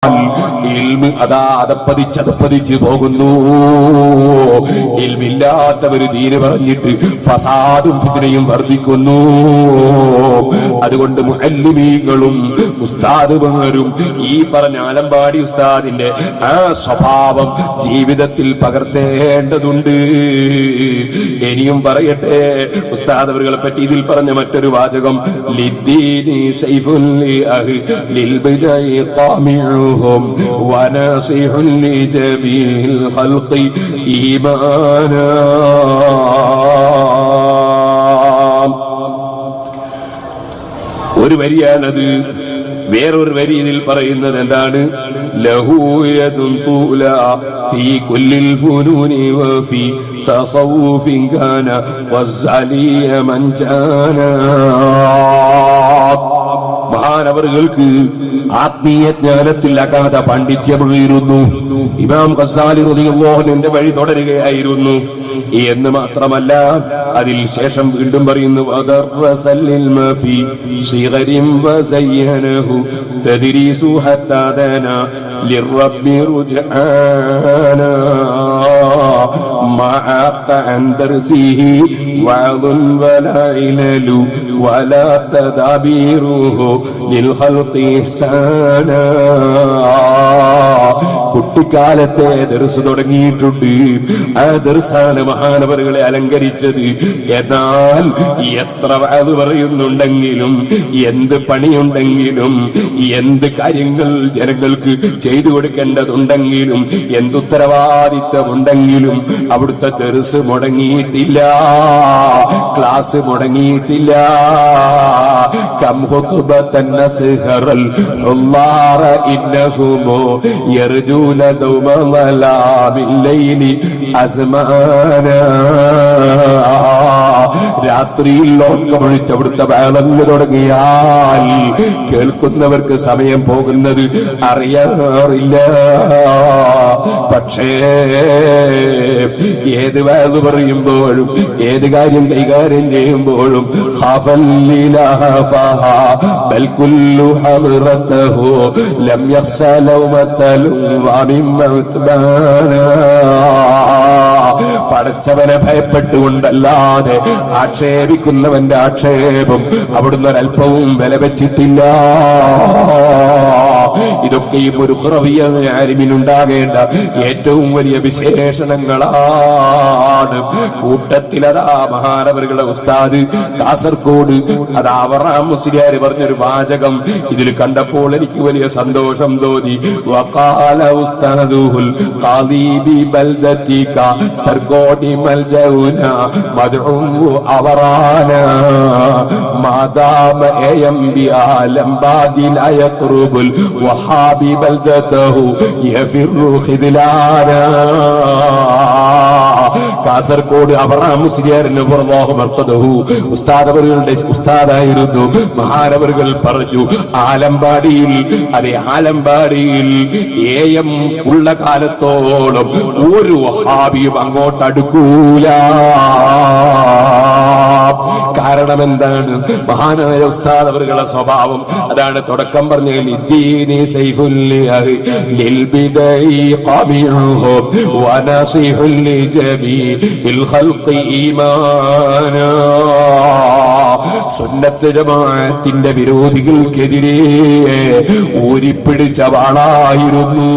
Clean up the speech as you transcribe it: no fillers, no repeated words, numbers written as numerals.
ഇൽമ് അതാ അതപ്പതിച്ച് പോകുന്നു. ഇൽമില്ലാത്തവര് ദീന് പറഞ്ഞിട്ട് ഫസാദും ഫിത്നയും വർദ്ധിക്കുന്നു. അതുകൊണ്ട് മുഅല്ലിമീങ്ങളും ഉസ്താദുമാരും ഈ പറഞ്ഞ ആലമ്പാടി ഉസ്താദിന്റെ ആ സ്വഭാവം ജീവിതത്തിൽ പകർത്തേണ്ടതുണ്ട്. ഇനിയും പറയട്ടെ, ഉസ്താദ് അവരുകളെ പറ്റി ഇതിൽ പറഞ്ഞ മറ്റൊരു വാചകം, ലിദ്ദീനി സൈഫുൻ ലിൽ ബിദഇ ഖാമിഉഹും വനസിഹുൻ ലിജമീൽ ഖൽഖി ഈമാനാ. ഒരു വരിയാണത്. വേറൊരു വരി ഇതിൽ പറയുന്നത് എന്താണ്? ലഹൂയതുൻ തൂല ഫീ കുല്ലിൽ ഫുനൂനി വഫീ തസവ്വുഫിൻ കാന വസ്സലിയ മൻ ജാന. മഹാനവറുകൾക്ക് ആത്മീയ ജ്ഞാനത്തിൽ അഗാധ പാണ്ഡിത്യമായിരുന്നു. ഇമാം ഗസാലി റളിയല്ലാഹു അൻഹുവിന്റെ വഴി തുടരുകയായിരുന്നു എന്ന് മാത്രമല്ല, അതിൽ ശേഷം വീണ്ടും പറയുന്നു, കുട്ടിക്കാലത്തെ ദർസ് തുടങ്ങിയിട്ടുണ്ട്. ആ ദർസാണ് മഹാനവറുകളെ അലങ്കരിച്ചത്. എന്നാൽ എത്ര അത് പറയുന്നുണ്ടെങ്കിലും, എന്ത് പണിയുണ്ടെങ്കിലും, എന്ത് കാര്യങ്ങൾ ജനങ്ങൾക്ക് ചെയ്തു കൊടുക്കേണ്ടതുണ്ടെങ്കിലും, എന്തുത്തരവാദിത്വമുണ്ടെങ്കിലും അവിടുത്തെ ദർസ് മുടങ്ങിയിട്ടില്ല, ക്ലാസ് മുടങ്ങിയിട്ടില്ല. കം ഖുത്ബതൻ നസ്ഹറൽ ഉള്ളാറ ഇന്നഹുമോ യർജൂന ദൗമ വലാമിൽ ലൈലി അസ്മാന. രാത്രിയിൽ ലോകമൊഴിച്ച് അവിടുത്തെ വേളങ്ങ് തുടങ്ങിയാൽ കേൾക്കുന്നവർക്ക് സമയം പോകുന്നത് അറിയാറില്ല. പക്ഷേ ഏത് വേള് പറയുമ്പോഴും, ഏത് കാര്യം കൈകാര്യം ചെയ്യുമ്പോഴും പടച്ചവനെ ഭയപ്പെട്ടുകൊണ്ടല്ലാതെ ആക്ഷേപിക്കുന്നവന്റെ ആക്ഷേപം അവിടുന്ന് ഒരൽപ്പവും വില വെച്ചിട്ടില്ല. ഇതൊക്കെയും ഒരു ഖുറവിയ ആലിമിനുണ്ടാകേണ്ട ഏറ്റവും വലിയ വിശേഷണങ്ങളാണ്. കൂട്ടത്തിലതാ മഹാനവറുകളുടെ ഉസ്താദ് കാസർഗോഡ് അതാ അവറാം മുസ്ലിയാർ പറഞ്ഞൊരു വാചകം ഇതിൽ കണ്ടപ്പോൾ എനിക്ക് വലിയ സന്തോഷം തോന്നി. വഖാല ഉസ്താദുൽ ഖാദി ബി ബൽദതിക സർഗോഡി മൽജൗന മദ്ഉം അവറാന മാദാമ യം ബി ആലം ബാദിൽ യഖ്റുബുൽ വഹാബി ബൽദതഹു യഫിറു ഖിദ്ലാന. കാസർഗോഡ് അവറാം മുസ്ലിയാറിന്റെ ഉസ്താദ് അവരുടെ ഉസ്താദായിരുന്നു. മഹാനവറുകൾ പറഞ്ഞു, ആലമ്പാടിയിൽ, അതെ ആലമ്പാടിയിൽ ഏയം ഉള്ള കാലത്തോളം ഒരു വഹാബിയും അങ്ങോട്ട് അടുക്കൂല. കാരണം എന്താണ്? മഹാനായ ഉസ്താദ് അവരുടെ സ്വഭാവം അതാണ്. തുടക്കം പറഞ്ഞ ലിദ്ദീനി സൈഫുൽ ലിൽ ബിദഇ ഖാമിഉഹും വനസിഹുൽ ലിജമീൽ ഖൽഖി ഈമാനാ. സുന്നത്ത് ജമാഅത്തിന്റെ വിരോധികൾക്കെതിരെ ഊരിപ്പിടിച്ച വാളായിരുന്നു.